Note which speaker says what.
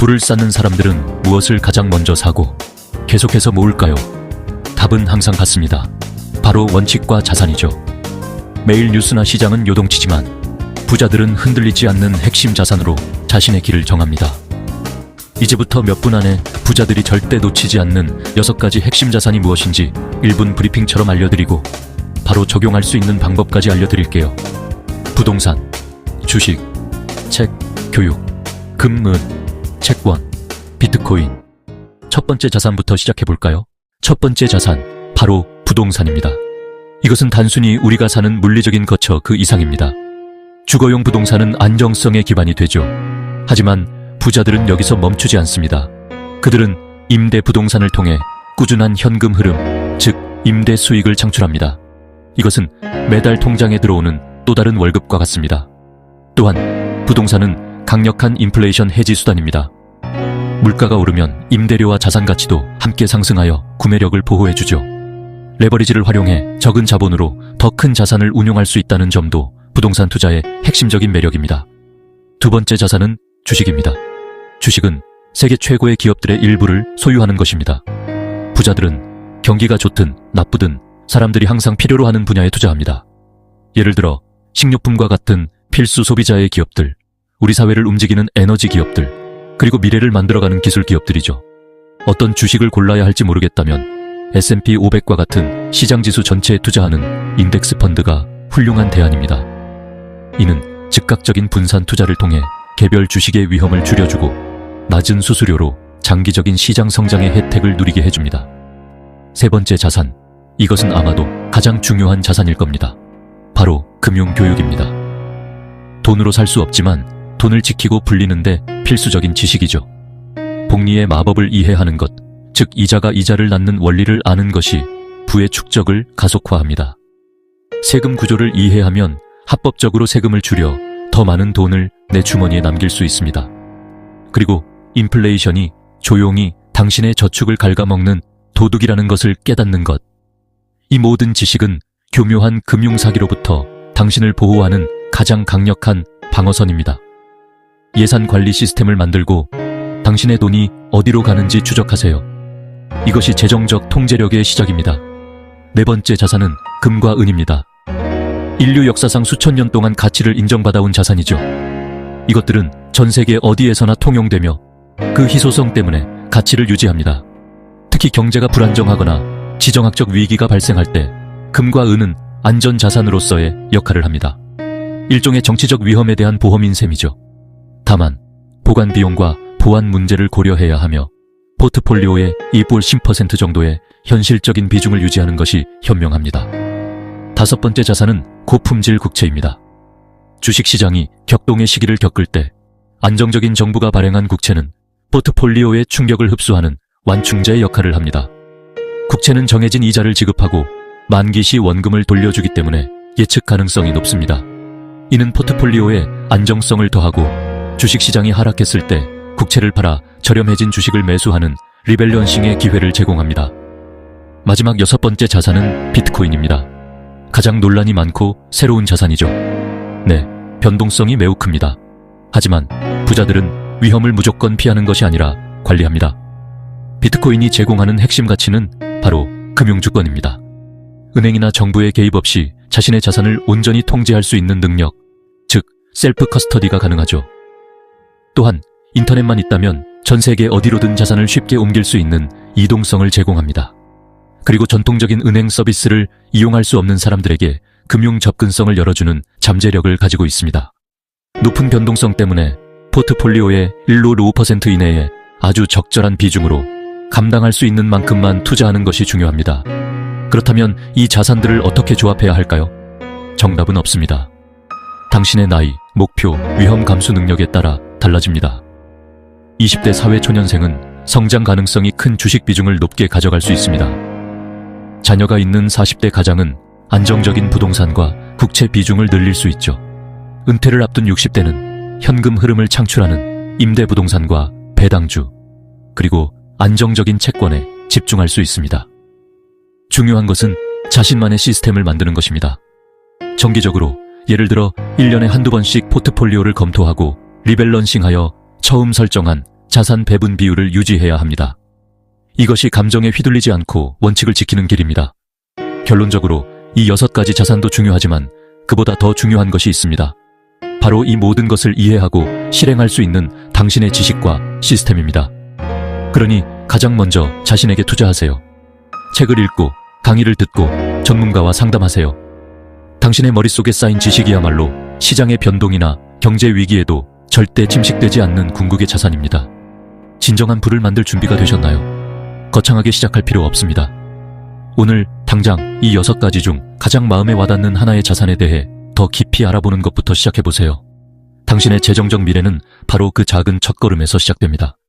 Speaker 1: 부를 쌓는 사람들은 무엇을 가장 먼저 사고 계속해서 모을까요? 답은 항상 같습니다. 바로 원칙과 자산이죠. 매일 뉴스나 시장은 요동치지만 부자들은 흔들리지 않는 핵심 자산으로 자신의 길을 정합니다. 이제부터 몇 분 안에 부자들이 절대 놓치지 않는 6가지 핵심 자산이 무엇인지 1분 브리핑처럼 알려드리고 바로 적용할 수 있는 방법까지 알려드릴게요. 부동산, 주식, 책, 교육, 금, 은, 채권, 비트코인. 첫 번째 자산부터 시작해볼까요? 첫 번째 자산, 바로 부동산입니다. 이것은 단순히 우리가 사는 물리적인 거처 그 이상입니다. 주거용 부동산은 안정성의 기반이 되죠. 하지만 부자들은 여기서 멈추지 않습니다. 그들은 임대 부동산을 통해 꾸준한 현금 흐름, 즉 임대 수익을 창출합니다. 이것은 매달 통장에 들어오는 또 다른 월급과 같습니다. 또한 부동산은 강력한 인플레이션 해지 수단입니다. 물가가 오르면 임대료와 자산 가치도 함께 상승하여 구매력을 보호해주죠. 레버리지를 활용해 적은 자본으로 더 큰 자산을 운용할 수 있다는 점도 부동산 투자의 핵심적인 매력입니다. 두 번째 자산은 주식입니다. 주식은 세계 최고의 기업들의 일부를 소유하는 것입니다. 부자들은 경기가 좋든 나쁘든 사람들이 항상 필요로 하는 분야에 투자합니다. 예를 들어 식료품과 같은 필수 소비자의 기업들, 우리 사회를 움직이는 에너지 기업들, 그리고 미래를 만들어가는 기술 기업들이죠. 어떤 주식을 골라야 할지 모르겠다면 S&P 500과 같은 시장지수 전체에 투자하는 인덱스 펀드가 훌륭한 대안입니다. 이는 즉각적인 분산 투자를 통해 개별 주식의 위험을 줄여주고 낮은 수수료로 장기적인 시장 성장의 혜택을 누리게 해줍니다. 세 번째 자산, 이것은 아마도 가장 중요한 자산일 겁니다. 바로 금융교육입니다. 돈으로 살 수 없지만 돈을 지키고 불리는데 필수적인 지식이죠. 복리의 마법을 이해하는 것, 즉 이자가 이자를 낳는 원리를 아는 것이 부의 축적을 가속화합니다. 세금 구조를 이해하면 합법적으로 세금을 줄여 더 많은 돈을 내 주머니에 남길 수 있습니다. 그리고 인플레이션이 조용히 당신의 저축을 갉아먹는 도둑이라는 것을 깨닫는 것. 이 모든 지식은 교묘한 금융사기로부터 당신을 보호하는 가장 강력한 방어선입니다. 예산 관리 시스템을 만들고 당신의 돈이 어디로 가는지 추적하세요. 이것이 재정적 통제력의 시작입니다. 네 번째 자산은 금과 은입니다. 인류 역사상 수천 년 동안 가치를 인정받아온 자산이죠. 이것들은 전 세계 어디에서나 통용되며 그 희소성 때문에 가치를 유지합니다. 특히 경제가 불안정하거나 지정학적 위기가 발생할 때 금과 은은 안전자산으로서의 역할을 합니다. 일종의 정치적 위험에 대한 보험인 셈이죠. 다만 보관 비용과 보안 문제를 고려해야 하며 포트폴리오의 10% 정도의 현실적인 비중을 유지하는 것이 현명합니다. 다섯 번째 자산은 고품질 국채입니다. 주식시장이 격동의 시기를 겪을 때 안정적인 정부가 발행한 국채는 포트폴리오의 충격을 흡수하는 완충제의 역할을 합니다. 국채는 정해진 이자를 지급하고 만기 시 원금을 돌려주기 때문에 예측 가능성이 높습니다. 이는 포트폴리오의 안정성을 더하고 주식시장이 하락했을 때 국채를 팔아 저렴해진 주식을 매수하는 리밸런싱의 기회를 제공합니다. 마지막 여섯 번째 자산은 비트코인입니다. 가장 논란이 많고 새로운 자산이죠. 네, 변동성이 매우 큽니다. 하지만 부자들은 위험을 무조건 피하는 것이 아니라 관리합니다. 비트코인이 제공하는 핵심 가치는 바로 금융주권입니다. 은행이나 정부의 개입 없이 자신의 자산을 온전히 통제할 수 있는 능력, 즉 셀프 커스터디가 가능하죠. 또한 인터넷만 있다면 전 세계 어디로든 자산을 쉽게 옮길 수 있는 이동성을 제공합니다. 그리고 전통적인 은행 서비스를 이용할 수 없는 사람들에게 금융 접근성을 열어주는 잠재력을 가지고 있습니다. 높은 변동성 때문에 포트폴리오의 1로 5% 이내에 아주 적절한 비중으로 감당할 수 있는 만큼만 투자하는 것이 중요합니다. 그렇다면 이 자산들을 어떻게 조합해야 할까요? 정답은 없습니다. 당신의 나이, 목표, 위험 감수 능력에 따라 달라집니다. 20대 사회초년생은 성장 가능성이 큰 주식 비중을 높게 가져갈 수 있습니다. 자녀가 있는 40대 가장은 안정적인 부동산과 국채 비중을 늘릴 수 있죠. 은퇴를 앞둔 60대는 현금 흐름을 창출하는 임대부동산과 배당주, 그리고 안정적인 채권에 집중할 수 있습니다. 중요한 것은 자신만의 시스템을 만드는 것입니다. 정기적으로 예를 들어 1년에 한두 번씩 포트폴리오를 검토하고 리밸런싱하여 처음 설정한 자산 배분 비율을 유지해야 합니다. 이것이 감정에 휘둘리지 않고 원칙을 지키는 길입니다. 결론적으로 이 6가지 자산도 중요하지만 그보다 더 중요한 것이 있습니다. 바로 이 모든 것을 이해하고 실행할 수 있는 당신의 지식과 시스템입니다. 그러니 가장 먼저 자신에게 투자하세요. 책을 읽고 강의를 듣고 전문가와 상담하세요. 당신의 머릿속에 쌓인 지식이야말로 시장의 변동이나 경제 위기에도 절대 침식되지 않는 궁극의 자산입니다. 진정한 부를 만들 준비가 되셨나요? 거창하게 시작할 필요 없습니다. 오늘 당장 이 6가지 중 가장 마음에 와닿는 하나의 자산에 대해 더 깊이 알아보는 것부터 시작해보세요. 당신의 재정적 미래는 바로 그 작은 첫걸음에서 시작됩니다.